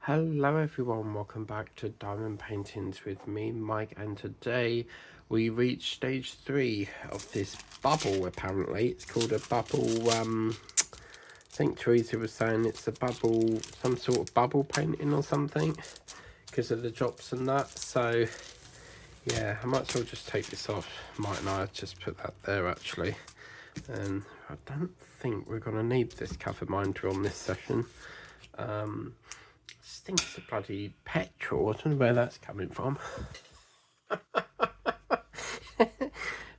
Hello everyone, welcome back to Diamond Paintings with me, Mike, and today we reached stage 3 of this bubble. Apparently it's called a bubble. I think Teresa was saying it's a bubble, some sort of bubble painting or something, because of the drops and that. So yeah, I might as well just take this off, mightn't I? Just put that there actually. And I don't think we're going to need this cover minder on this session. Stinks of bloody petrol. I don't know where that's coming from.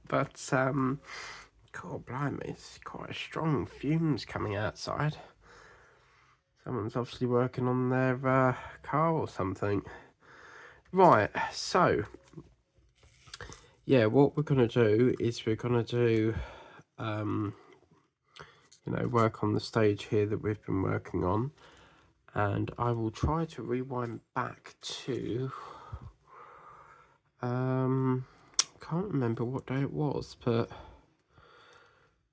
But God blimey, it's quite strong fumes coming outside. Someone's obviously working on their car or something. Right, so yeah, what we're gonna do is we're gonna do work on the stage here that we've been working on, and I will try to rewind back to can't remember what day it was, but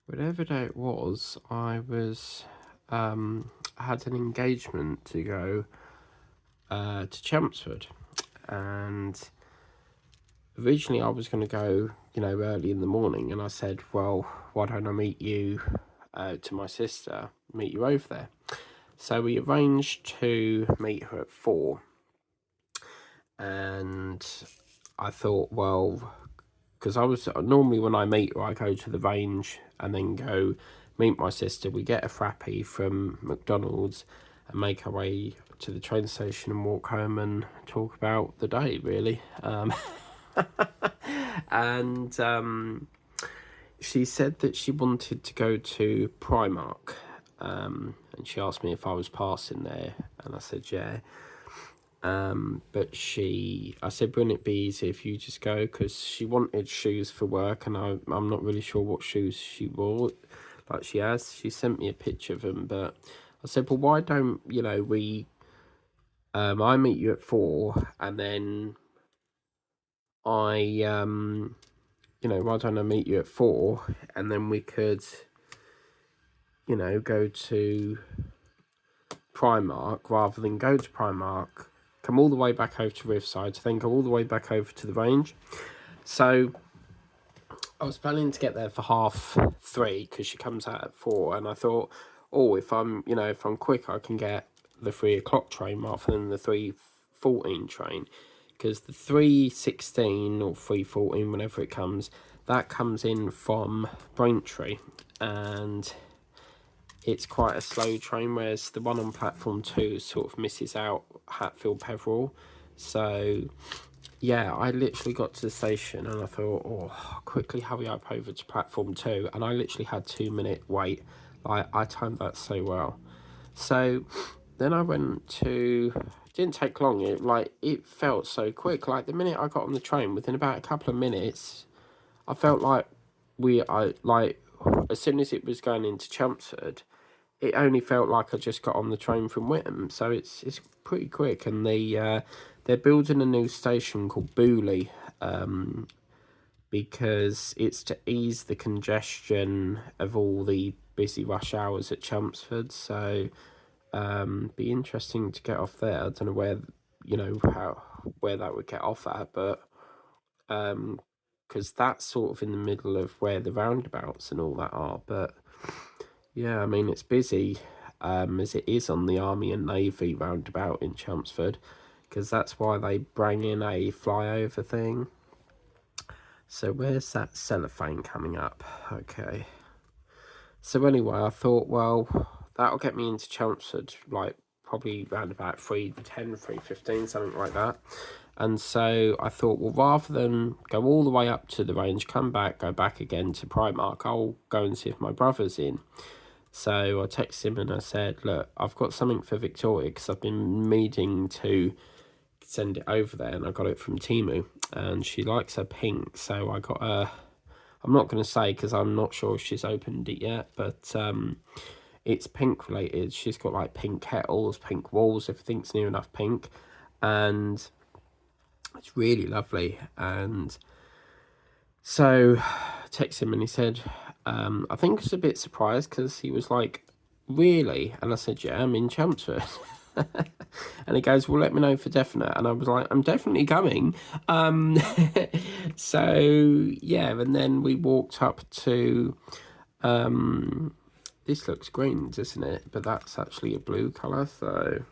whatever day it was, I was had an engagement to go to Chelmsford, and originally I was going to go, early in the morning, and I said, well, why don't I meet you to my sister, meet you over there. So we arranged to meet her at 4, and I thought, well, because I was normally when I meet her, I go to the range and then go meet my sister. We get a frappy from McDonald's and make our way to the train station and walk home and talk about the day, really. And she said that she wanted to go to Primark, and she asked me if I was passing there, and I said yeah. But I said, wouldn't it be easy if you just go? Because she wanted shoes for work, and I'm not really sure what shoes she wore. Like she has, she sent me a picture of them, but I said, well, why don't we? I meet you at 4, and then I why don't I meet you at 4, and then we could go to Primark rather than go to Primark, come all the way back over to Riverside, then go all the way back over to the range. So I was planning to get there for 3:30 because she comes out at 4, and I thought, oh, if I'm quick, I can get the 3 o'clock train rather than the 3:14 train, because the 3:16 or 3:14, whenever it comes, that comes in from Braintree, and it's quite a slow train, whereas the one on platform 2 sort of misses out Hatfield Peveril. So yeah, I literally got to the station and I thought, oh, quickly hurry up over to platform 2, and I literally had 2-minute wait. I timed that so well. So then I went to, didn't take long, it felt so quick. Like the minute I got on the train, within about a couple of minutes, I felt like as soon as it was going into Chelmsford, it only felt like I just got on the train from Whittam. So it's pretty quick, and they're building a new station called Booley, because it's to ease the congestion of all the busy rush hours at Chelmsford. So be interesting to get off there. I don't know where that would get off at, but because that's sort of in the middle of where the roundabouts and all that are. But yeah, I mean, it's busy as it is on the Army and Navy roundabout in Chelmsford, because that's why they bring in a flyover thing. So where's that cellophane coming up? Okay. So anyway, I thought, well, that'll get me into Chelmsford, like probably around about 3:10, 3:15, something like that. And so I thought, well, rather than go all the way up to the range, come back, go back again to Primark, I'll go and see if my brother's in. So I texted him and I said, look, I've got something for Victoria, because I've been meaning to send it over there, and I got it from Temu, and she likes her pink, so I got her. I'm not going to say because I'm not sure if she's opened it yet, but it's pink related. She's got like pink kettles, pink walls, everything's near enough pink, and it's really lovely. And so I texted him and he said, I think I was a bit surprised because he was like, really? And I said, yeah, I'm in Chelmsford. And he goes, well, let me know for definite. And I was like, I'm definitely coming. So, yeah, and then we walked up to, this looks green, doesn't it? But that's actually a blue colour, so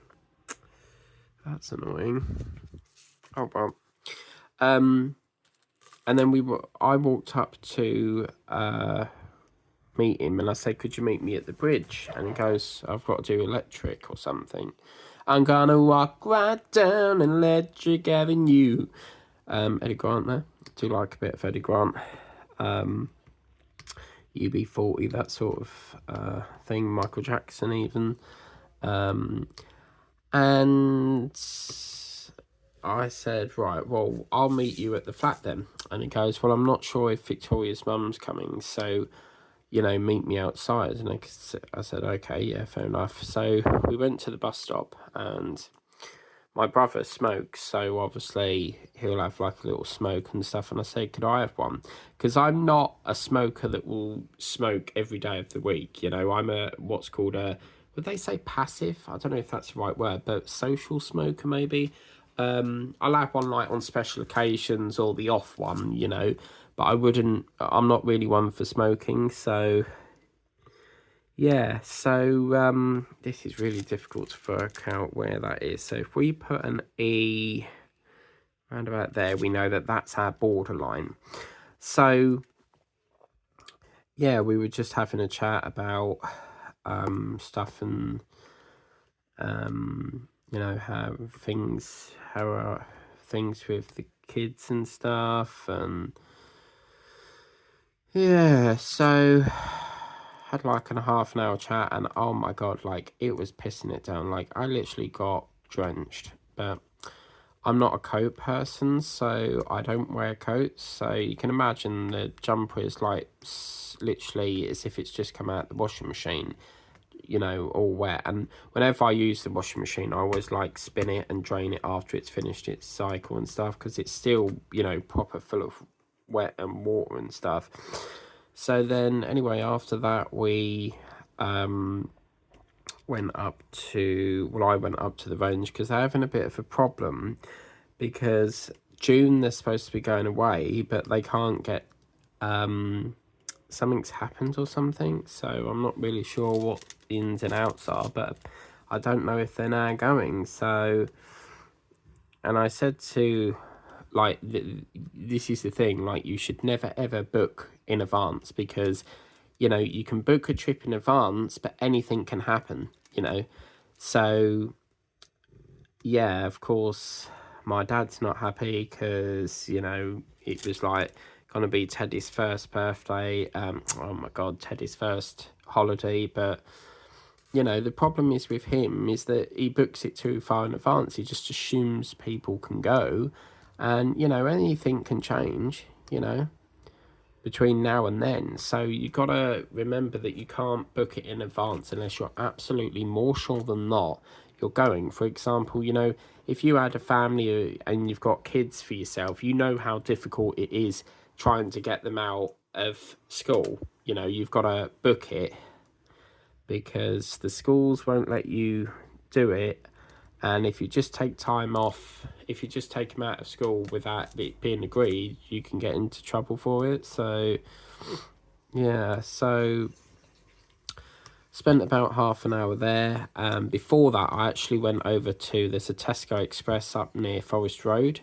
that's annoying. Oh, well. And then I walked up to meet him, and I said, could you meet me at the bridge? And he goes, I've got to do electric or something. I'm gonna walk right down Electric Avenue. Eddie Grant there. I do like a bit of Eddie Grant. UB40, that sort of thing. Michael Jackson even. And I said, right, well, I'll meet you at the flat then. And he goes, well, I'm not sure if Victoria's mum's coming, so, you know, meet me outside. And I said, okay, yeah, fair enough. So we went to the bus stop, and my brother smokes, so obviously he'll have like a little smoke and stuff. And I said, could I have one? Because I'm not a smoker that will smoke every day of the week. You know, I'm a what's called a, would they say passive? I don't know if that's the right word, but social smoker maybe. I'll have one like on special occasions or the off one, you know, but I'm not really one for smoking, so yeah, so this is really difficult to work out where that is. So if we put an E round about there, we know that that's our borderline. So yeah, we were just having a chat about stuff, and you know, how are things with the kids and stuff, and yeah, so had like a half an hour chat, and oh my god, like it was pissing it down. Like I literally got drenched, but I'm not a coat person, so I don't wear coats. So you can imagine the jumper is like literally as if it's just come out the washing machine, you know, all wet. And whenever I use the washing machine, I always like spin it and drain it after it's finished its cycle and stuff, because it's still, you know, proper full of wet and water and stuff. So then anyway, after that we went up to, well, I went up to the range because they're having a bit of a problem, because June they're supposed to be going away, but they can't get, something's happened or something, so I'm not really sure what the ins and outs are, but I don't know if they're now going. So, and I said to, like, this is the thing, like, you should never ever book in advance, because, you know, you can book a trip in advance, but anything can happen, you know. So yeah, of course my dad's not happy, because, you know, it was like gonna be Teddy's first birthday, oh my god, Teddy's first holiday. But you know, the problem is with him is that he books it too far in advance. He just assumes people can go, and you know, anything can change, you know, between now and then. So you gotta remember that you can't book it in advance unless you're absolutely more sure than not you're going. For example, you know, if you had a family and you've got kids for yourself, you know how difficult it is trying to get them out of school. You know, you've got to book it because the schools won't let you do it. And if you just take time off, if you just take them out of school without it being agreed, you can get into trouble for it. So yeah, so spent about half an hour there. Before that, I actually went over to, there's a Tesco Express up near Forest Road,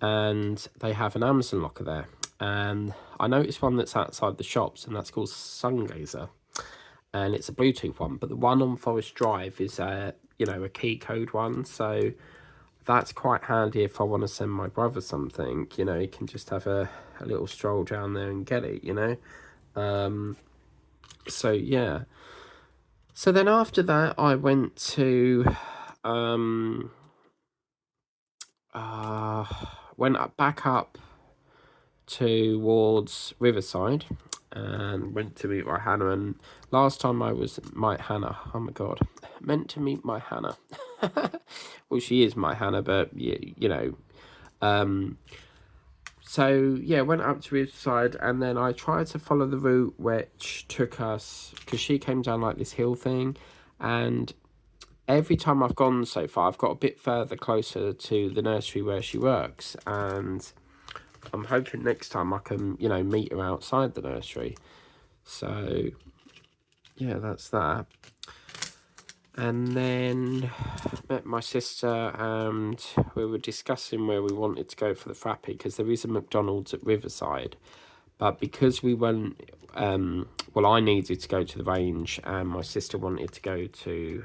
and they have an Amazon locker there. And I noticed one that's outside the shops, and that's called Sungazer, and it's a Bluetooth one. But the one on Forest Drive is you know, a key code one, so that's quite handy if I want to send my brother something. You know, he can just have a little stroll down there and get it, you know. So yeah. So then after that, I went to, went back up towards Riverside, and went to meet my Hannah. And last time I was my Hannah, oh my god, meant to meet my Hannah. Well, she is my Hannah, but you know. So yeah, went up to Riverside, and then I tried to follow the route which took us, because she came down like this hill thing, and every time I've gone so far, I've got a bit further closer to the nursery where she works, and I'm hoping next time I can, you know, meet her outside the nursery. So, yeah, that's that. And then met my sister, and we were discussing where we wanted to go for the frappe, because there is a McDonald's at Riverside. But because we went, well, I needed to go to the range, and my sister wanted to go to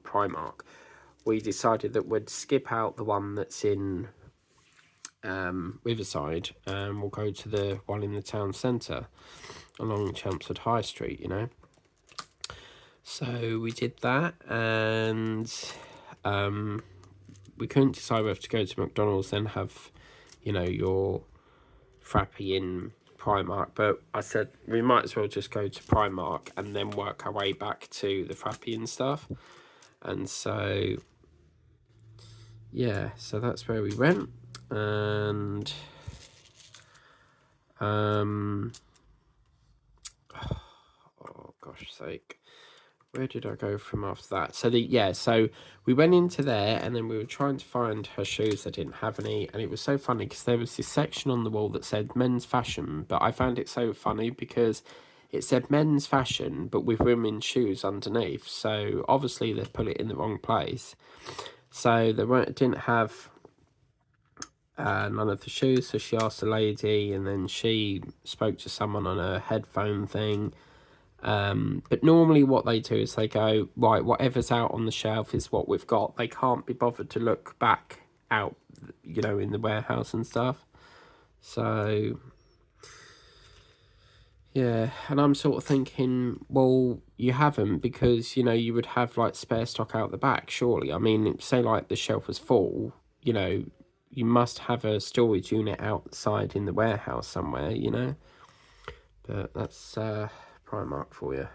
Primark, we decided that we'd skip out the one that's in Riverside, and we'll go to the one in the town centre along Chelmsford High Street, you know. So we did that, and we couldn't decide whether to go to McDonald's, then have, you know, your frappe in Primark. But I said we might as well just go to Primark and then work our way back to the frappe and stuff. And so, yeah, so that's where we went. And oh gosh sake, where did I go from after that? So so we went into there, and then we were trying to find her shoes. They didn't have any, and it was so funny because there was this section on the wall that said men's fashion, but I found it so funny because it said men's fashion but with women's shoes underneath, so obviously they put it in the wrong place. So they didn't have none of the shoes, so she asked the lady, and then she spoke to someone on a headphone thing. But normally what they do is they go, right, whatever's out on the shelf is what we've got. They can't be bothered to look back out, you know, in the warehouse and stuff. So, yeah, and I'm sort of thinking, well, you haven't, because, you know, you would have, like, spare stock out the back, surely. I mean, say, like, the shelf was full, you know, you must have a storage unit outside in the warehouse somewhere, you know. But that's Primark for you.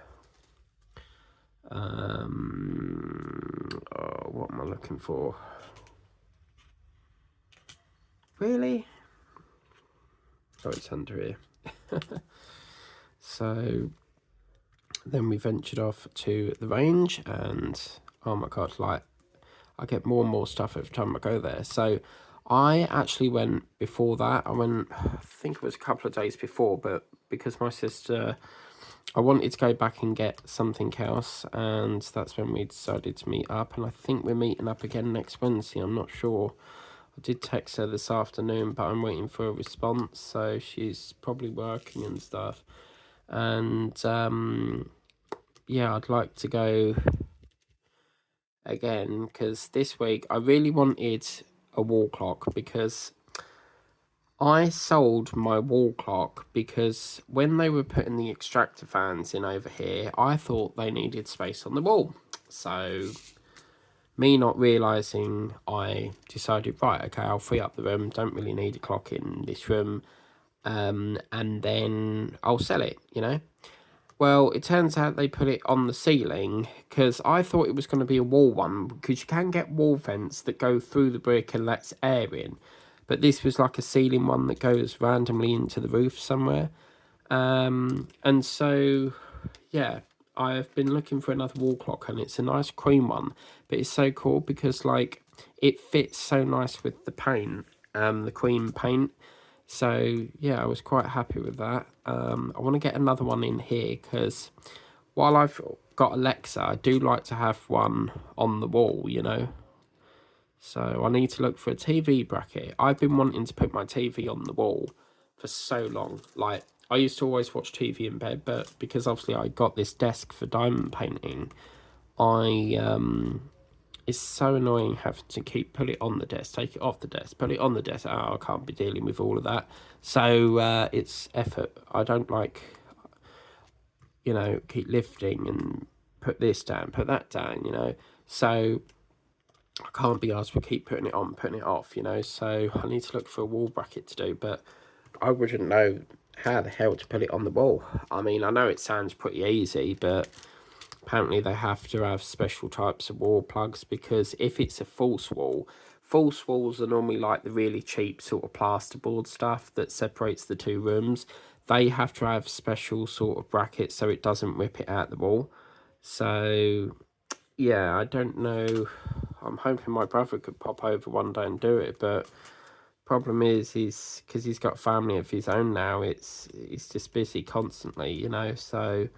What am I looking for? Really? Oh, it's under here. So then we ventured off to the range, and oh my god, like, I get more and more stuff every time I go there. So I actually went before that. I went, I think it was a couple of days before, but because my sister, I wanted to go back and get something else, and that's when we decided to meet up. And I think we're meeting up again next Wednesday. I'm not sure. I did text her this afternoon, but I'm waiting for a response, so she's probably working and stuff. And yeah, I'd like to go again, because this week I really wanted a wall clock, because I sold my wall clock because when they were putting the extractor fans in over here, I thought they needed space on the wall. So, me not realising, I decided, right, okay, I'll free up the room, don't really need a clock in this room, and then I'll sell it, you know. Well, it turns out they put it on the ceiling, because I thought it was going to be a wall one, because you can get wall vents that go through the brick and lets air in. But this was like a ceiling one that goes randomly into the roof somewhere. And so, yeah, I've been looking for another wall clock, and it's a nice cream one. But it's so cool because, like, it fits so nice with the paint, the cream paint. So, yeah, I was quite happy with that. I want to get another one in here, because while I've got Alexa, I do like to have one on the wall, you know. So I need to look for a TV bracket. I've been wanting to put my TV on the wall for so long. Like, I used to always watch TV in bed, but because obviously I got this desk for diamond painting, it's so annoying having to put it on the desk, take it off the desk, put it on the desk. Oh, I can't be dealing with all of that. So it's effort. I don't like, you know, keep lifting and put this down, put that down, you know. So I can't be asked to keep putting it on, putting it off, you know. So I need to look for a wall bracket to do, but I wouldn't know how the hell to put it on the wall. I mean, I know it sounds pretty easy, but apparently they have to have special types of wall plugs, because if it's a false walls are normally like the really cheap sort of plasterboard stuff that separates the two rooms. They have to have special sort of brackets so it doesn't rip it out the wall. So yeah, I don't know. I'm hoping my brother could pop over one day and do it, but problem is he's because he's got family of his own now. He's just busy constantly, you know. So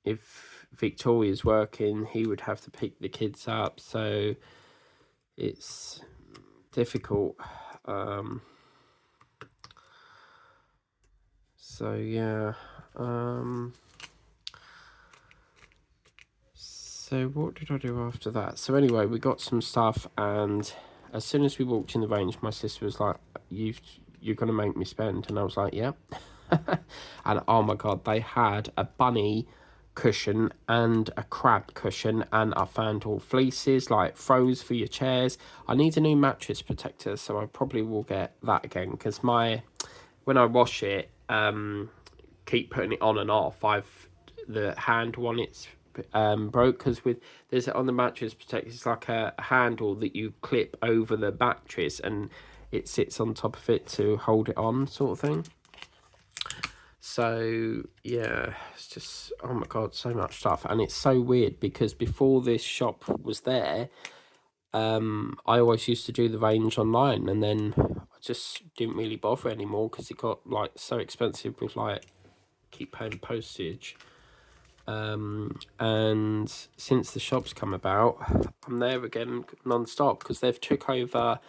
if Victoria's working, he would have to pick the kids up. So it's difficult. So yeah. So what did I do after that? So anyway, we got some stuff, and as soon as we walked in the range, my sister was like, you're gonna make me spend," and I was like, "Yeah." And oh my god, they had a bunny cushion and a crab cushion, and I found all fleeces like throws for your chairs. I need a new mattress protector, so I probably will get that again, because when I wash it, keep putting it on and off, the handle on it's broke, because there's on the mattress protector, it's like a handle that you clip over the mattress and it sits on top of it to hold it on, sort of thing. So yeah, it's just, oh my god, so much stuff. And it's so weird because before this shop was there, I always used to do the range online, and then I just didn't really bother anymore because it got like so expensive with like keep paying postage. And since the shop's come about, I'm there again non-stop, because they've took over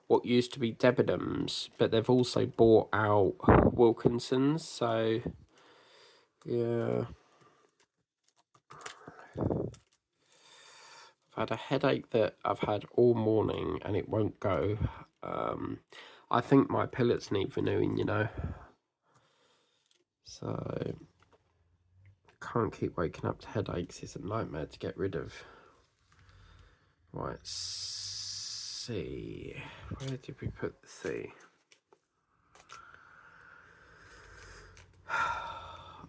what used to be Debenhams, but they've also bought out Wilkinson's. So yeah, I've had a headache that I've had all morning and it won't go. I think my pillets need renewing, you know. So can't keep waking up to headaches. It's a nightmare to get rid of. Right, C. Where did we put the C?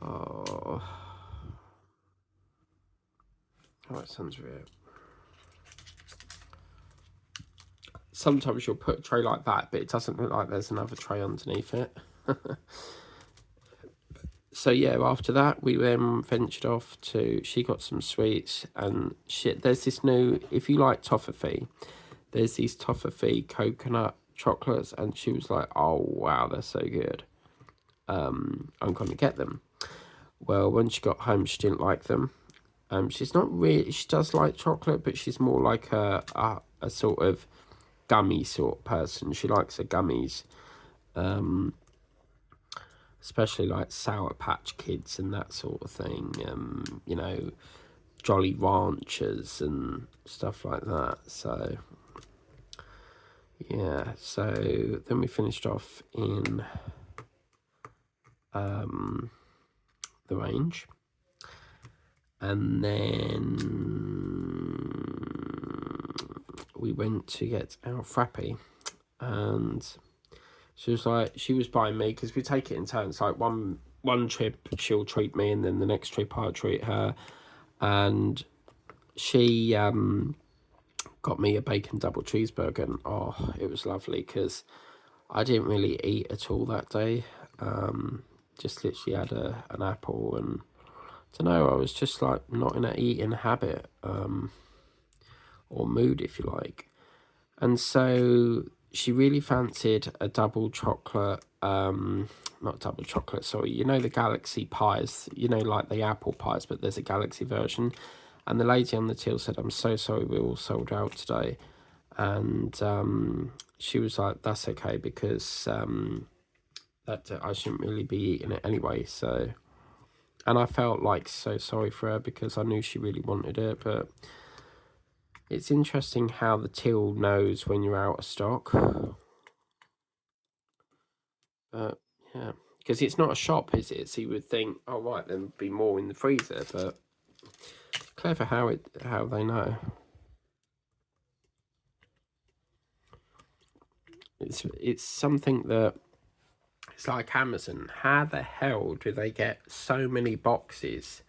Oh, that sounds weird. Sometimes you'll put a tray like that, but it doesn't look like there's another tray underneath it. So yeah, after that we then ventured off to, she got some sweets and shit. There's this new, if you like toffee, there's these toffee coconut chocolates, and she was like, oh wow, they're so good. I'm gonna get them. Well, when she got home, she didn't like them. She's not really, she does like chocolate, but she's more like a sort of gummy sort of person. She likes her gummies, especially like Sour Patch Kids and that sort of thing. You know, Jolly Ranchers and stuff like that. So yeah, so then we finished off in the range, and then we went to get our frappe, and she was like, she was buying me, because we take it in turns, like one trip she'll treat me, and then the next trip I'll treat her. And she got me a bacon double cheeseburger, and oh, it was lovely, because I didn't really eat at all that day. Just literally had an apple, and I don't know, I was just like not in an eating habit, or mood, if you like. And so she really fancied a double chocolate, not double chocolate, sorry, you know, the Galaxy pies, you know, like the apple pies, but there's a Galaxy version. And the lady on the till said, I'm so sorry, we're all sold out today. And she was like, that's okay, because that I shouldn't really be eating it anyway. So, and I felt like so sorry for her, because I knew she really wanted it. But it's interesting how the till knows when you're out of stock. But yeah, because it's not a shop, is it? So you would think, oh right, there'd be more in the freezer. But clever how they know. It's something that, it's like Amazon. How the hell do they get so many boxes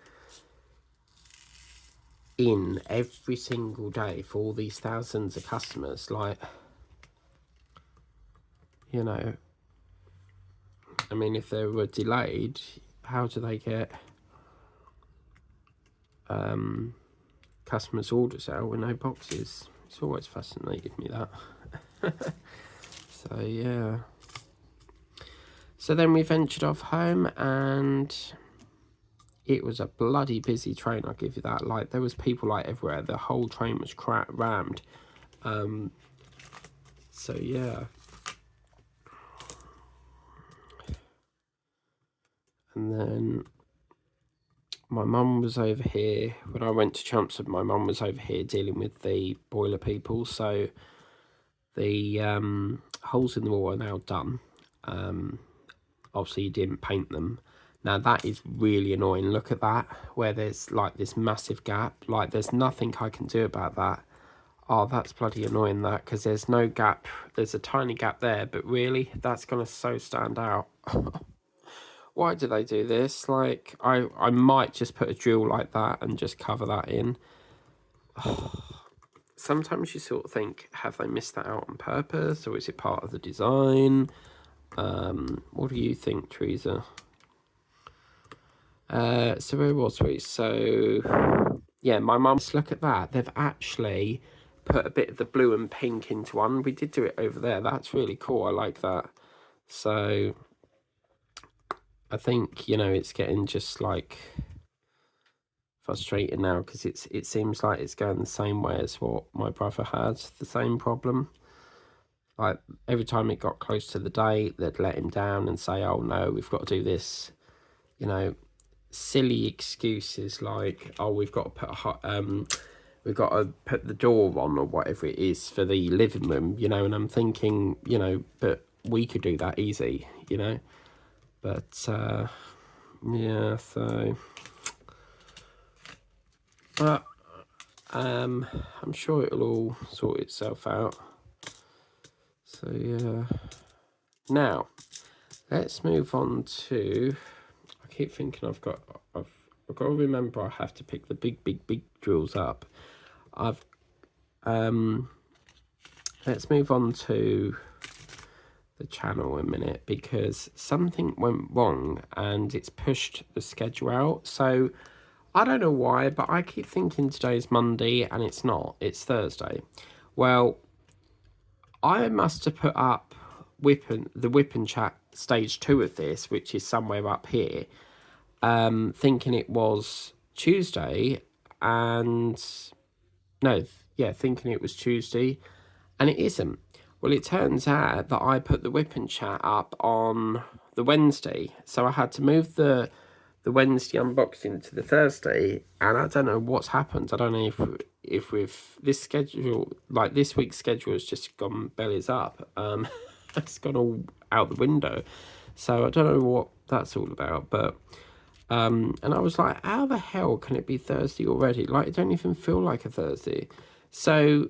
in every single day for all these thousands of customers? Like, you know, I mean, if they were delayed, how do they get customers' orders out with no boxes. It's always fascinated me, that. So yeah. So then we ventured off home, and it was a bloody busy train, I'll give you that. Like, there was people like everywhere. The whole train was rammed. So yeah. And then my mum was over here. When I went to Chelmsford, my mum was over here dealing with the boiler people. So the holes in the wall are now done. Obviously you didn't paint them. Now that is really annoying. Look at that, where there's like this massive gap. Like, there's nothing I can do about that. Oh, that's bloody annoying, that, because there's no gap. There's a tiny gap there, but really, that's gonna so stand out. Why do they do this? Like, I might just put a drill like that and just cover that in. Sometimes you sort of think, have they missed that out on purpose, or is it part of the design? What do you think, Teresa? So where was we? So yeah, my mum's, look at that. They've actually put a bit of the blue and pink into one. We did do it over there. That's really cool. I like that. So I think, you know, it's getting just like frustrating now, because it seems like it's going the same way as what my brother had, the same problem. Like, every time it got close to the date, they'd let him down and say, oh no, we've got to do this, you know, silly excuses like, oh, we've got to put the door on, or whatever it is, for the living room, you know. And I'm thinking, you know, but we could do that easy, you know. But yeah, so, but I'm sure it'll all sort itself out. So yeah, now let's move on to, I keep thinking I've got to remember I have to pick the big drills up. Let's move on to the channel a minute, because something went wrong and it's pushed the schedule out. So I don't know why, but I keep thinking today's Monday and it's not, it's Thursday. Well, I must have put up the Whip and Chat stage 2 of this, which is somewhere up here, thinking it was Tuesday, and no, yeah, thinking it was Tuesday, and it isn't. Well, it turns out that I put the Whip and Chat up on the Wednesday, so I had to move the Wednesday unboxing to the Thursday, and I don't know what's happened. I don't know if with this schedule, like this week's schedule, has just gone bellies up. It's gone all out the window, so I don't know what that's all about. But and I was like, how the hell can it be Thursday already? Like, it don't even feel like a Thursday. So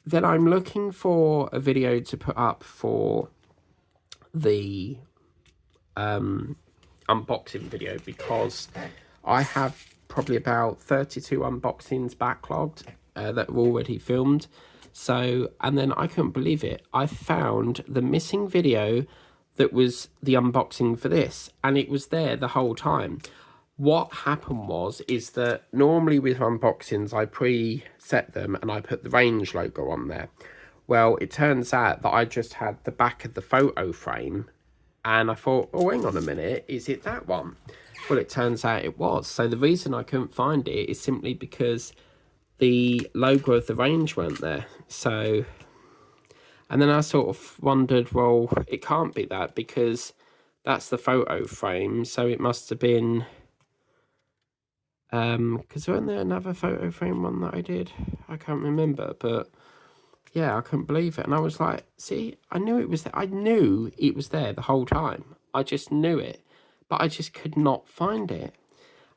then I'm looking for a video to put up for the unboxing video, because I have probably about 32 unboxings backlogged that were already filmed. So, and then I couldn't believe it, I found the missing video that was the unboxing for this, and it was there the whole time. What happened is that normally with unboxings I preset them and I put the range logo on there. Well, it turns out that I just had the back of the photo frame, and I thought, oh, hang on a minute, is it that one? Well, it turns out it was. So the reason I couldn't find it is simply because the logo of the range weren't there. So, and then I sort of wondered, well, it can't be that, because that's the photo frame. So it must have been, because wasn't there another photo frame one that I did? I can't remember, but yeah, I couldn't believe it. And I was like, see, I knew it was there. I knew it was there the whole time. I just knew it, but I just could not find it.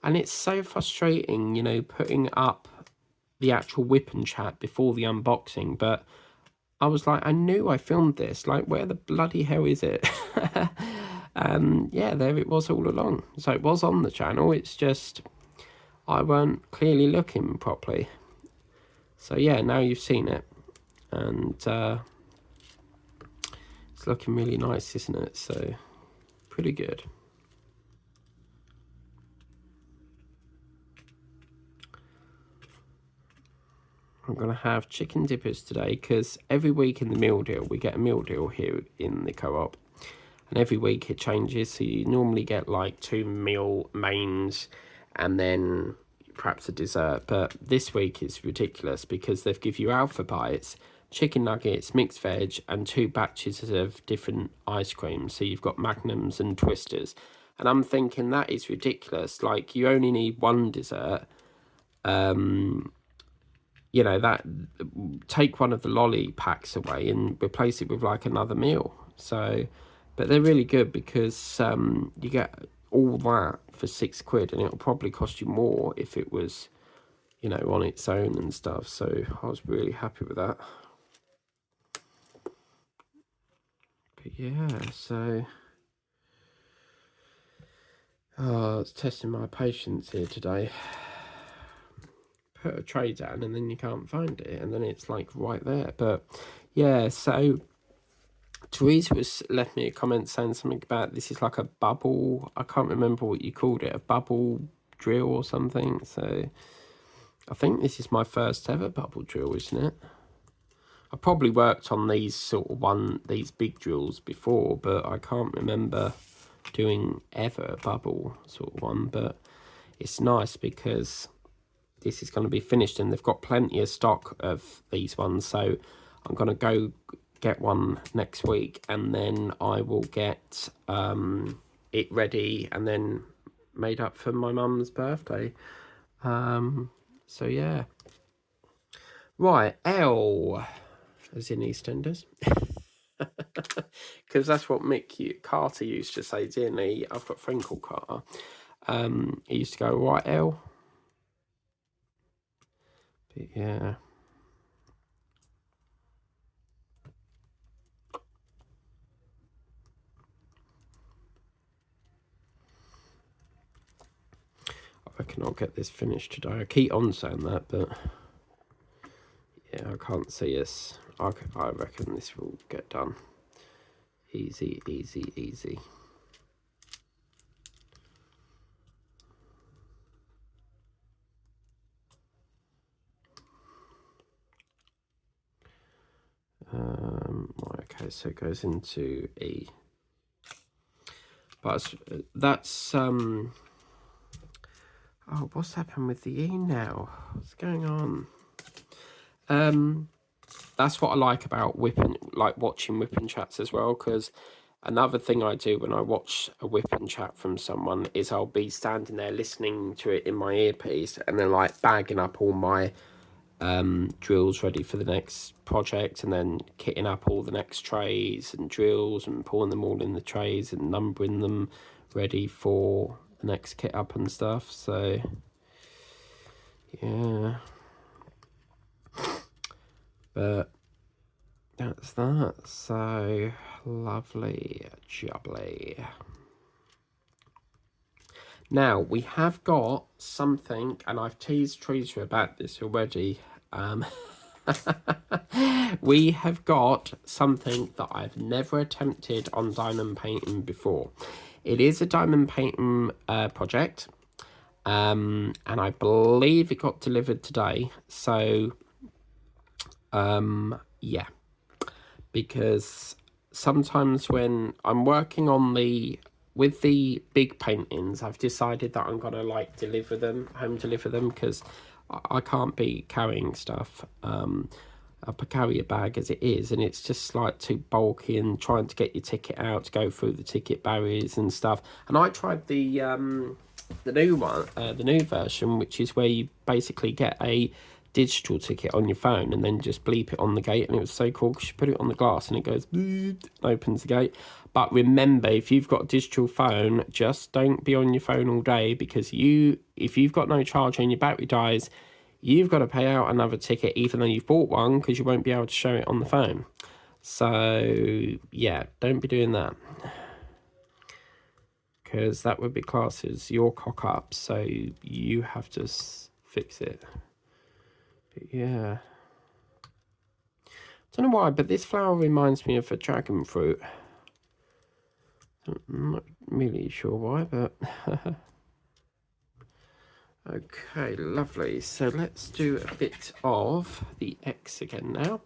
And it's so frustrating, you know, putting up the actual Whip and Chat before the unboxing. But I was like, I knew I filmed this. Like, where the bloody hell is it? Yeah, there it was all along. So it was on the channel. It's just I weren't clearly looking properly. So yeah, now you've seen it. And it's looking really nice, isn't it? So pretty good. I'm going to have chicken dippers today because every week in the meal deal, we get a meal deal here in the co-op. And every week it changes. So you normally get like 2 meal mains and then perhaps a dessert. But this week it's ridiculous because they've give you alpha bites, chicken nuggets, mixed veg, and 2 batches of different ice creams. So you've got magnums and twisters. And I'm thinking that is ridiculous. Like, you only need 1 dessert. You know, that take one of the lolly packs away and replace it with like another meal. So, but they're really good because you get all that for £6, and it'll probably cost you more if it was, you know, on its own and stuff. So I was really happy with that. But yeah, so I was testing my patience here today. Put a tray down and then you can't find it, and then it's like right there. But yeah, so Teresa was left me a comment saying something about this is like a bubble. I can't remember what you called it, a bubble drill or something. So I think this is my first ever bubble drill, isn't it? I probably worked on these these big drills before, but I can't remember doing ever a bubble sort of one. But it's nice because this is going to be finished and they've got plenty of stock of these ones. So I'm going to go get one next week, and then I will get it ready and then made up for my mum's birthday. So yeah. Right, L, as in EastEnders. Because that's what Mick Carter used to say, didn't he? I've got a friend called Carter. He used to go, right, L. But yeah. I reckon I'll get this finished today. I keep on saying that, but yeah, I can't see us. I reckon this will get done. Easy, easy, easy. Okay, so it goes into E. But that's oh, what's happened with the E now? What's going on? That's what I like about watching whipping chats as well, because another thing I do when I watch a whipping chat from someone is I'll be standing there listening to it in my earpiece and then like bagging up all my drills ready for the next project, and then kitting up all the next trays and drills and pulling them all in the trays and numbering them ready for the next kit up and stuff. So yeah, but that's that. So lovely jubbly. Now we have got something, and I've teased Teresa about this already. We have got something that I've never attempted on diamond painting before. It is a diamond painting project, and I believe it got delivered today. So yeah, because sometimes when I'm working on with the big paintings, I've decided that I'm gonna like home deliver them, because I can't be carrying stuff. I carry a bag as it is, and it's just like too bulky, and trying to get your ticket out to go through the ticket barriers and stuff. And I tried the new one, the new version, which is where you basically get a digital ticket on your phone and then just bleep it on the gate, and it was so cool because you put it on the glass and it goes boop, opens the gate. But remember, if you've got a digital phone, just don't be on your phone all day, because if you've got no charge and your battery dies, you've got to pay out another ticket even though you've bought one, because you won't be able to show it on the phone. So yeah, don't be doing that, because that would be classed as your cock up, so you have to fix it. But yeah, don't know why, but this flower reminds me of a dragon fruit. I'm not really sure why, but Okay, lovely. So let's do a bit of the X again now.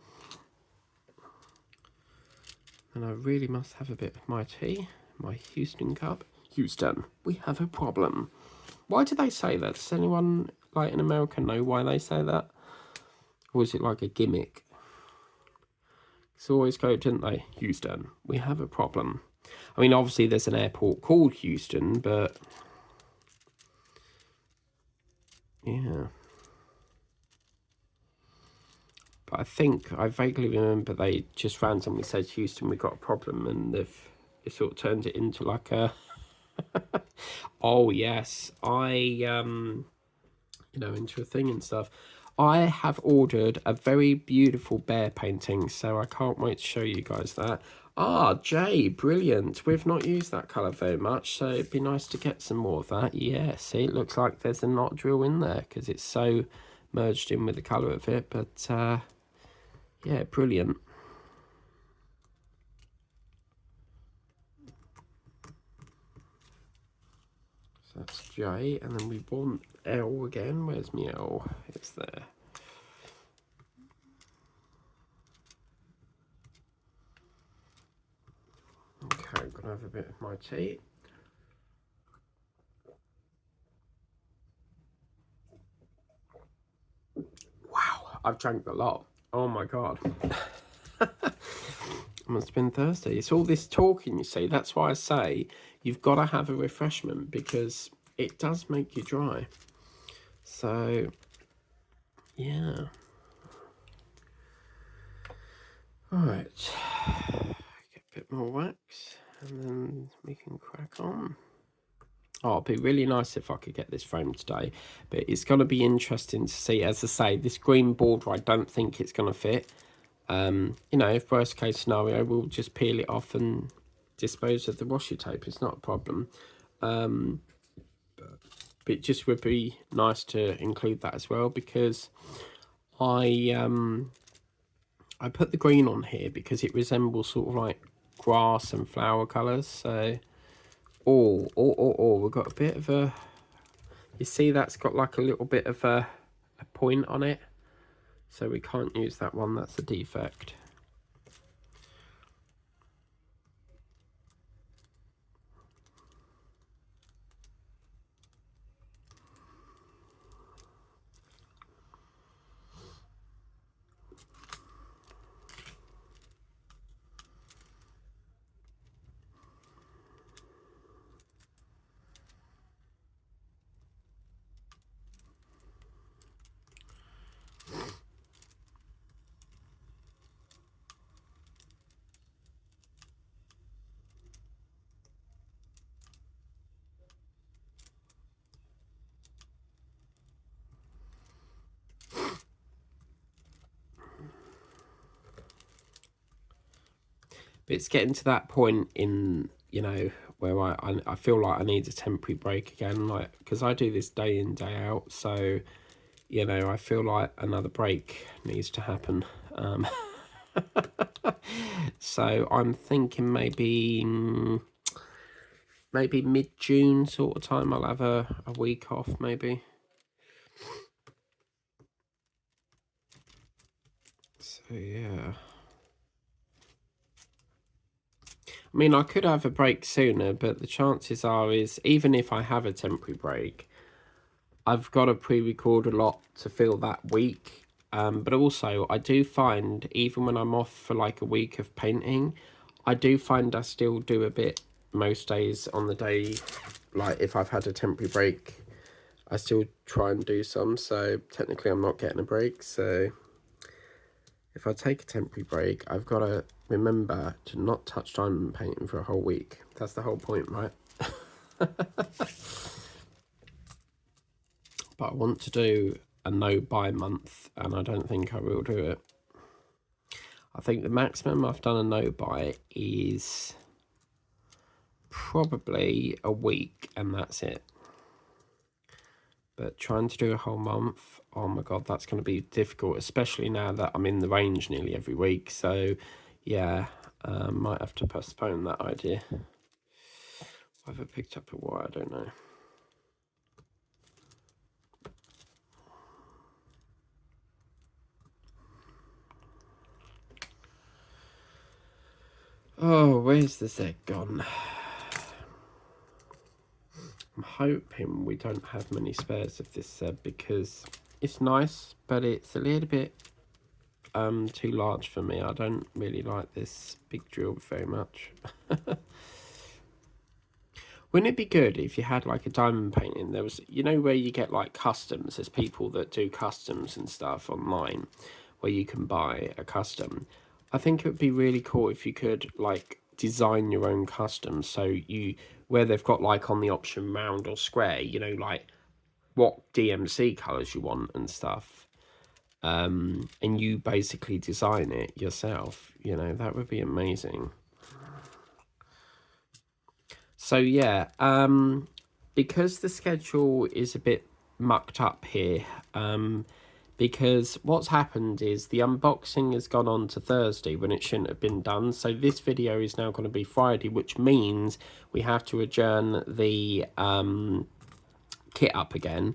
And I really must have a bit of my tea, my Houston cup. Houston, we have a problem. Why do they say that? Does anyone like in America know why they say that? Or is it like a gimmick? It's always go, didn't they? Houston, we have a problem. I mean, obviously there's an airport called Houston, but yeah. But I think I vaguely remember they just randomly said Houston, we got a problem, and they've sort of turned it into like a oh yes, into a thing and stuff. I have ordered a very beautiful bear painting, so I can't wait to show you guys that. Ah, Jay, brilliant. We've not used that colour very much, so it'd be nice to get some more of that. Yeah, see, it looks like there's a knot drill in there because it's so merged in with the colour of it, but yeah, brilliant. So that's J, and then we want L again. Where's my L? It's there. Okay, I'm gonna have a bit of my tea. Wow, I've drank a lot. Oh my god. It must have been Thursday. It's all this talking, you see. That's why I say you've got to have a refreshment because it does make you dry. So, yeah. Alright. Get a bit more wax and then we can crack on. Oh, it'd be really nice if I could get this framed today, but it's going to be interesting to see. As I say, this green border, I don't think it's going to fit. If worst case scenario, we'll just peel it off and dispose of the washi tape. It's not a problem. But it just would be nice to include that as well because I put the green on here because it resembles sort of like grass and flower colours. So, we've got a bit of a. You see, that's got like a little bit of a point on it, so we can't use that one. That's a defect. But it's getting to that point in, where I feel like I need a temporary break again, like, because I do this day in, day out. So, I feel like another break needs to happen. So I'm thinking maybe mid-June sort of time I'll have a week off maybe. So, yeah. I mean, I could have a break sooner, but the chances are is even if I have a temporary break, I've got to pre-record a lot to fill that week. But also, I do find even when I'm off for like a week of painting, I do find I still do a bit most days on the day. Like if I've had a temporary break, I still try and do some. So technically, I'm not getting a break. So if I take a temporary break, I've got to remember to not touch diamond painting for a whole week. That's the whole point, right? But I want to do a no buy month, and I don't think I will do it. I think the maximum I've done a no buy is probably a week, and that's it. But trying to do a whole month, oh my god, that's going to be difficult, especially now that I'm in the range nearly every week. So, yeah, might have to postpone that idea. Why have I picked up a wire? I don't know. Oh, where's the Z gone? I'm hoping we don't have many spares of this Z because it's nice, but it's a little bit too large for me. I don't really like this big drill very much. Wouldn't it be good if you had like a diamond painting? There was, you know, where you get like customs. There's people that do customs and stuff online where you can buy a custom. I think it would be really cool if you could like design your own custom. So you, where they've got like on the option round or square, you know, like what DMC colors you want and stuff. And you basically design it yourself. You know, that would be amazing. So yeah, because the schedule is a bit mucked up here, because what's happened is the unboxing has gone on to Thursday when it shouldn't have been done. So this video is now going to be Friday, which means we have to adjourn the kit up again,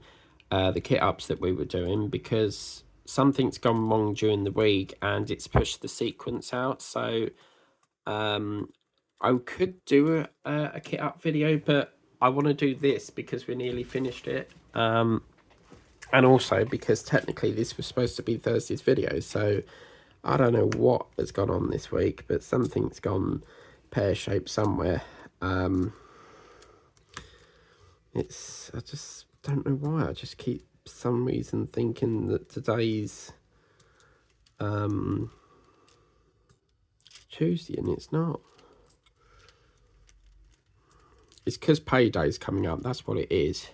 the kit ups that we were doing, because something's gone wrong during the week and it's pushed the sequence out. So I could do a kit up video, but I want to do this because we nearly finished it. And also because technically this was supposed to be Thursday's video. So I don't know what has gone on this week, but something's gone pear-shaped somewhere. I just don't know why. I just keep some reason thinking that today's Tuesday and it's not. It's because payday's coming up. That's what it is.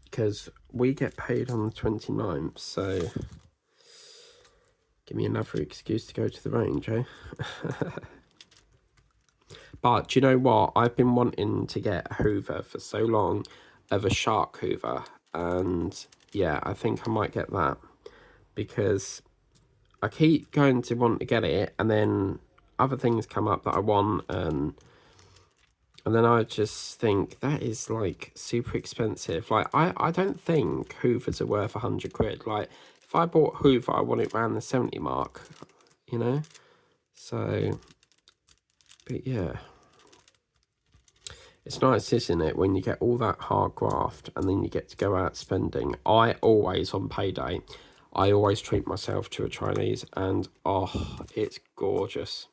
Because we get paid on the 29th, so give me another excuse to go to the range, eh? But do you know what? I've been wanting to get a Hoover for so long, of a shark Hoover, and yeah, I think I might get that because I keep going to want to get it, and then other things come up that I want, and then I just think that is like super expensive. Like I don't think Hoovers are worth 100 quid. Like if I bought Hoover, I want it around the 70 mark, you know? So, but yeah. It's nice, isn't it, when you get all that hard graft and then you get to go out spending. I always, on payday, I always treat myself to a Chinese and, oh, it's gorgeous.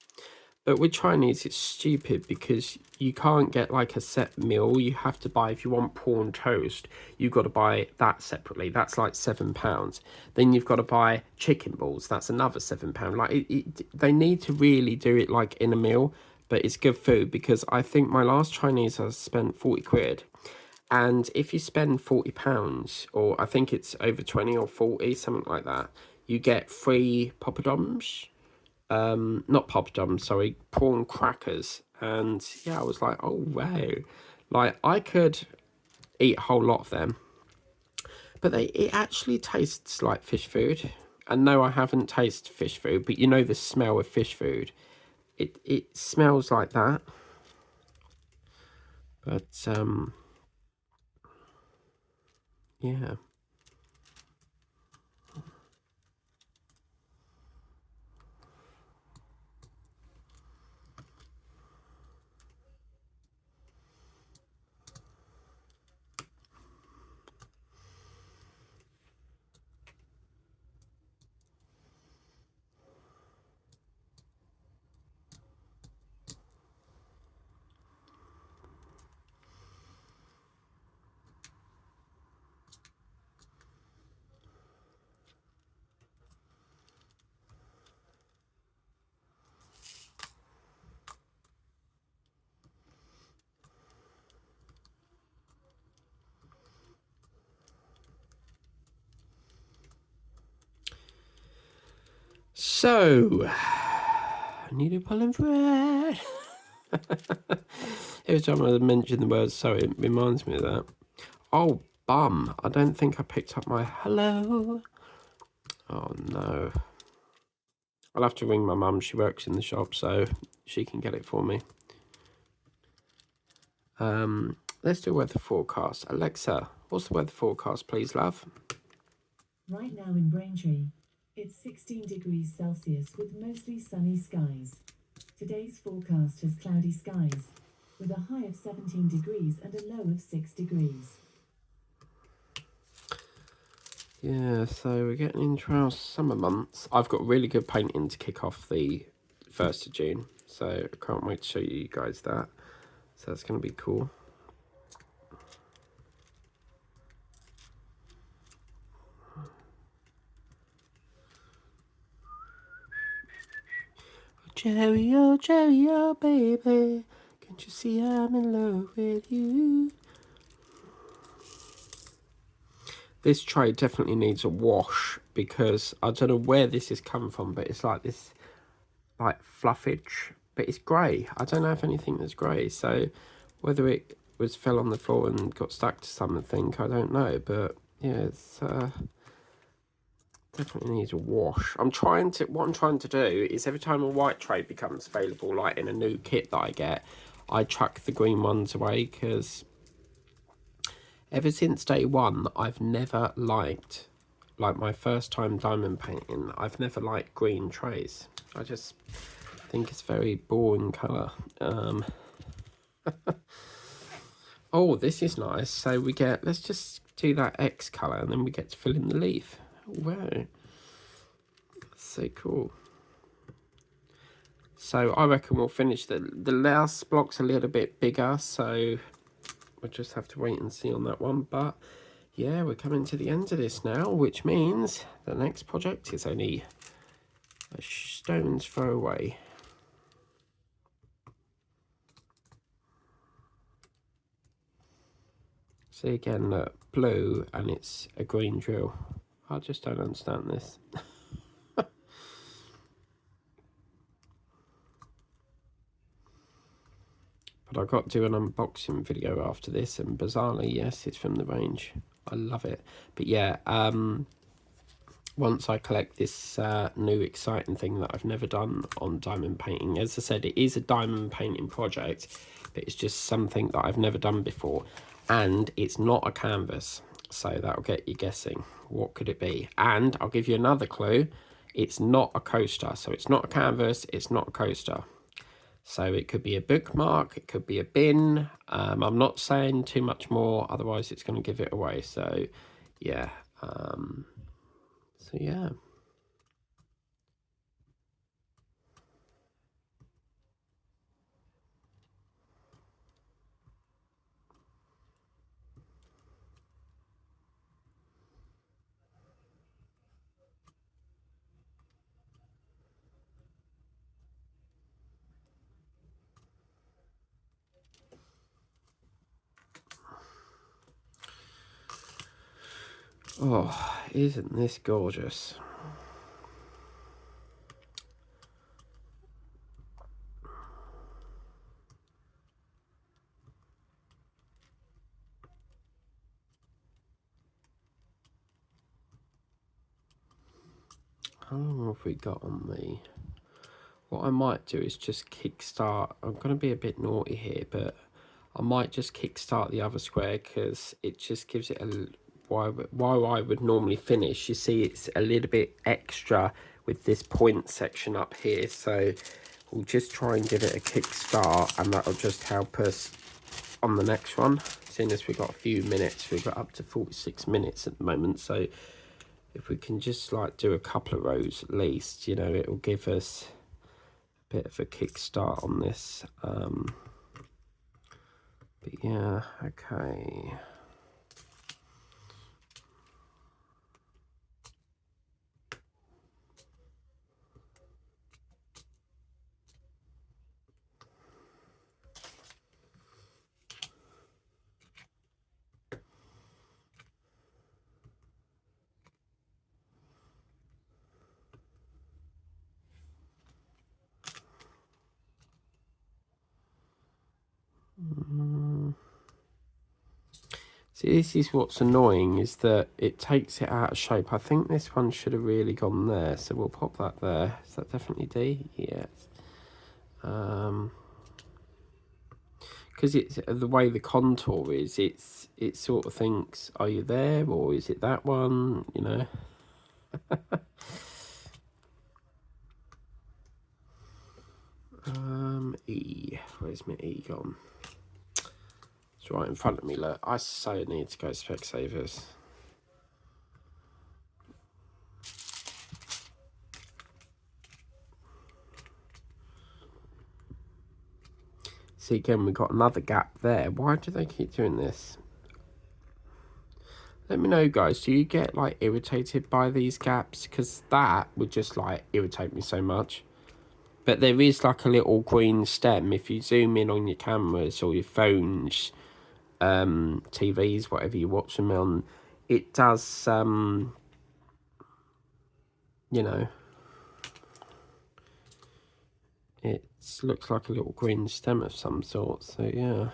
But with Chinese, it's stupid because you can't get like a set meal. You have to buy, if you want prawn toast, you've got to buy that separately. That's like £7. Then you've got to buy chicken balls. That's another £7. Like they need to really do it like in a meal, but it's good food because I think my last Chinese I spent 40 quid. And if you spend £40, or I think it's over 20 or 40, something like that, you get free poppadoms. Not poppadoms, sorry, prawn crackers. And yeah, I was like, oh wow, like I could eat a whole lot of them, but it actually tastes like fish food. And no, I haven't tasted fish food, but you know the smell of fish food, it smells like that. But yeah. So, needle pollen thread. Every time I mention the word so, it reminds me of that. Oh, bum. I don't think I picked up my hello. Oh, no. I'll have to ring my mum. She works in the shop, so she can get it for me. Let's do a weather forecast. Alexa, what's the weather forecast, please, love? Right now in Braintree, it's 16 degrees Celsius with mostly sunny skies. Today's forecast has cloudy skies, with a high of 17 degrees and a low of 6 degrees. Yeah, so we're getting into our summer months. I've got really good painting to kick off the 1st of June, so I can't wait to show you guys that. So that's going to be cool. Cherry, oh, baby, can't you see I'm in love with you? This tray definitely needs a wash because I don't know where this has come from, but it's like this, like fluffage, but it's grey. I don't know if anything that's grey, so whether it was fell on the floor and got stuck to something, I don't know, but yeah, it's definitely needs a wash. What I'm trying to do is every time a white tray becomes available, like in a new kit that I get, I chuck the green ones away, because ever since day one, I've never liked, like my first time diamond painting, I've never liked green trays. I just think it's very boring colour. Oh, this is nice. So we get, let's just do that X colour and then we get to fill in the leaf. Wow. That's so cool. So I reckon we'll finish the last block's a little bit bigger, so we'll just have to wait and see on that one. But yeah, we're coming to the end of this now, which means the next project is only a stone's throw away. See again, look, blue and it's a green drill. I just don't understand this. But I've got to do an unboxing video after this, and bizarrely, yes, it's from the range. I love it. But yeah, once I collect this new exciting thing that I've never done on diamond painting, as I said, it is a diamond painting project, but it's just something that I've never done before, and it's not a canvas, so that'll get you guessing. What could it be? And I'll give you another clue. It's not a coaster, so it's not a canvas, it's not a coaster. So it could be a bookmark, it could be a bin. I'm not saying too much more, otherwise it's going to give it away. So yeah, so yeah. Oh, isn't this gorgeous? How long have we got on the... What I might do is just kickstart. I'm going to be a bit naughty here, but I might just kickstart the other square, because it just gives it a... While I would normally finish, you see it's a little bit extra with this point section up here, so we'll just try and give it a kickstart, and that'll just help us on the next one. Seeing as we've got a few minutes, we've got up to 46 minutes at the moment, so if we can just like do a couple of rows at least, you know, it'll give us a bit of a kickstart on this. But yeah, okay. See, this is what's annoying, is that it takes it out of shape. I think this one should have really gone there, so we'll pop that there. Is that definitely D? Yes. Because it's the way the contour is, it sort of thinks, are you there, or is it that one, you know? Where's my E gone? It's right in front of me, look. I so need to go Specsavers. See, again, we've got another gap there. Why do they keep doing this? Let me know, guys. Do you get, like, irritated by these gaps? Because that would just, like, irritate me so much. But there is, like, a little green stem. If you zoom in on your cameras or your phones, TVs, whatever you watch them on, it does, you know, it looks like a little green stem of some sort. So, yeah.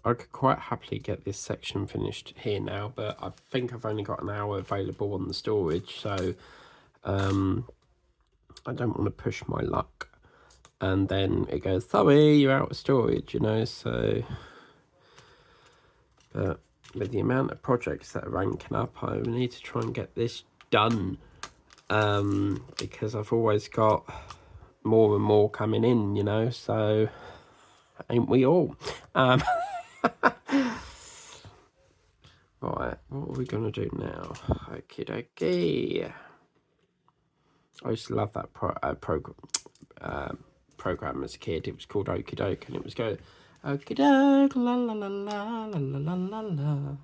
I could quite happily get this section finished here now, but I think I've only got an hour available on the storage, so I don't want to push my luck. And then it goes, sorry, you're out of storage, you know, so... But with the amount of projects that are ranking up, I need to try and get this done, because I've always got more and more coming in, you know, so ain't we all? Right, what are we going to do now? Okie dokie. I used to love that program as a kid. It was called Okie Doke, and it was go, Okie Doke, la la la la la la la la.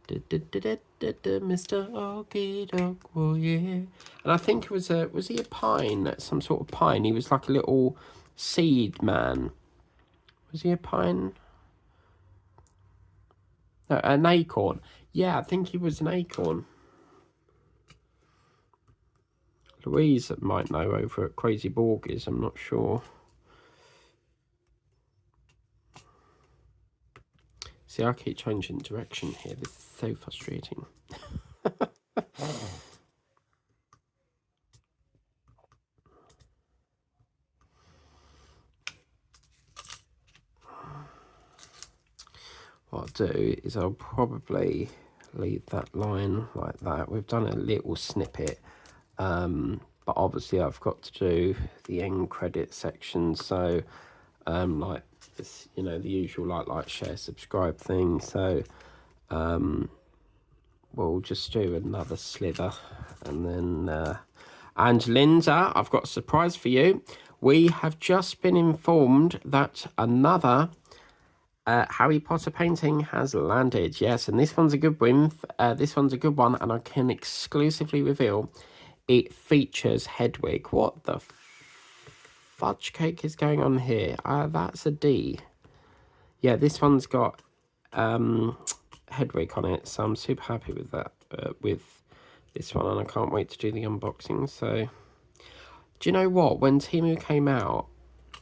Mr. Okie Doke, oh yeah. And I think it was he a pine? Some sort of pine. He was like a little seed man. Was he a pine? No, an acorn. Yeah, I think he was an acorn. Louise might know over at Crazy Borges, I'm not sure. See, I keep changing direction here. This is so frustrating. What I'll do is I'll probably leave that line like that. We've done a little snippet, but obviously I've got to do the end credit section, so like this, you know, the usual like share subscribe thing. So we'll just do another slither, and then and Linda, I've got a surprise for you. We have just been informed that another Harry Potter painting has landed. Yes, and this one's a good win. This one's a good one, and I can exclusively reveal it features Hedwig. What the fudge cake is going on here? That's a D. Yeah, this one's got Hedwig on it, so I'm super happy with that. With this one, and I can't wait to do the unboxing. So, do you know what? When Temu came out,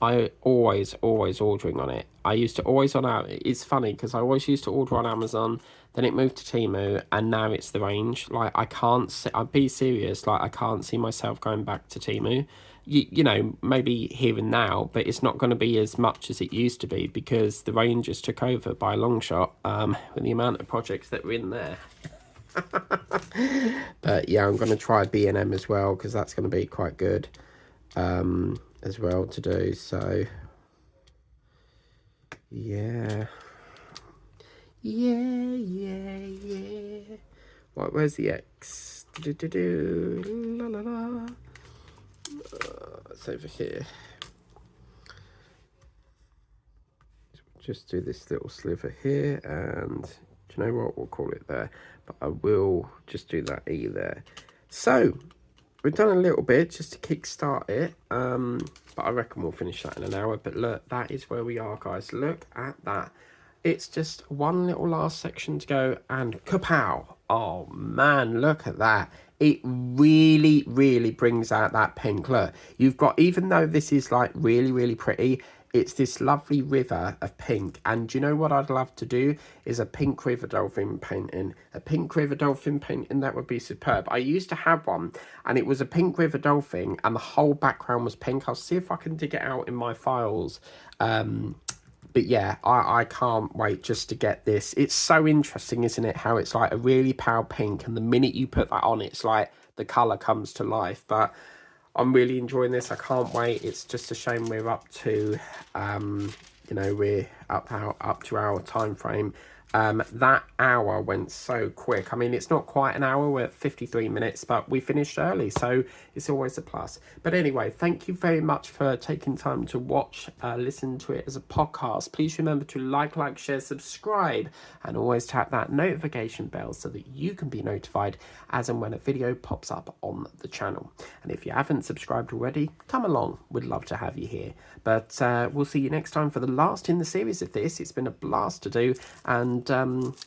I always ordering on it. I used to always on out. It's funny because I always used to order on Amazon, then it moved to Temu, and now it's the range. Like, I can't see, I'd be serious, like I can't see myself going back to Temu. You know, maybe here and now, but it's not going to be as much as it used to be because the range just took over by a long shot, with the amount of projects that were in there. But yeah, I'm going to try B&M as well because that's going to be quite good as well to do. So yeah. Right, where's the X? La, la, la. It's over here. Just do this little sliver here, and do you know what, we'll call it there, but I will just do that E there. So we've done a little bit just to kickstart it, but I reckon we'll finish that in an hour. But look, that is where we are, guys. Look at that. It's just one little last section to go, and kapow. Oh man, look at that. It really brings out that pink. Look, you've got, even though this is like really pretty, it's this lovely river of pink. And do you know what I'd love to do is a pink river dolphin painting. A pink river dolphin painting, that would be superb. I used to have one, and it was a pink river dolphin, and the whole background was pink. I'll see if I can dig it out in my files. But yeah, I can't wait just to get this. It's so interesting, isn't it? How it's like a really pale pink, and the minute you put that on, it's like the colour comes to life. But I'm really enjoying this. I can't wait. It's just a shame we're up to, we're up to our time frame. That hour went so quick. I mean, it's not quite an hour. We're at 53 minutes, but we finished early, so it's always a plus. But anyway, thank you very much for taking time to watch, listen to it as a podcast. Please remember to like, share, subscribe, and always tap that notification bell so that you can be notified as and when a video pops up on the channel. And if you haven't subscribed already, come along. We'd love to have you here. But we'll see you next time for the last in the series of this. It's been a blast to do, and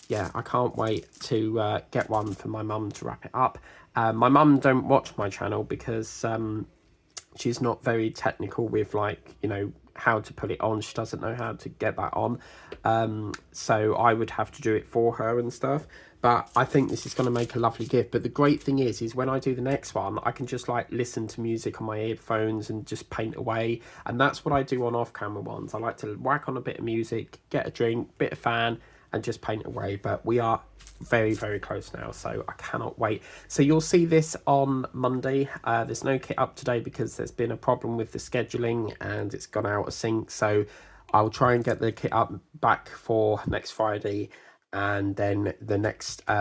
yeah, I can't wait to get one for my mum to wrap it up. My mum don't watch my channel because she's not very technical with, like, how to put it on. She doesn't know how to get that on, so I would have to do it for her and stuff. But I think this is going to make a lovely gift. But the great thing is when I do the next one, I can just like listen to music on my earphones and just paint away. And that's what I do on off-camera ones. I like to whack on a bit of music, get a drink, bit of fan, and just paint away. But we are very, very close now, so I cannot wait. So you'll see this on Monday. There's no kit up today because there's been a problem with the scheduling and it's gone out of sync. So I'll try and get the kit up back for next Friday, and then the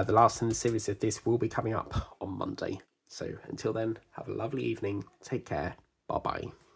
last in the series of this will be coming up on Monday. So until then, have a lovely evening. Take care. Bye bye.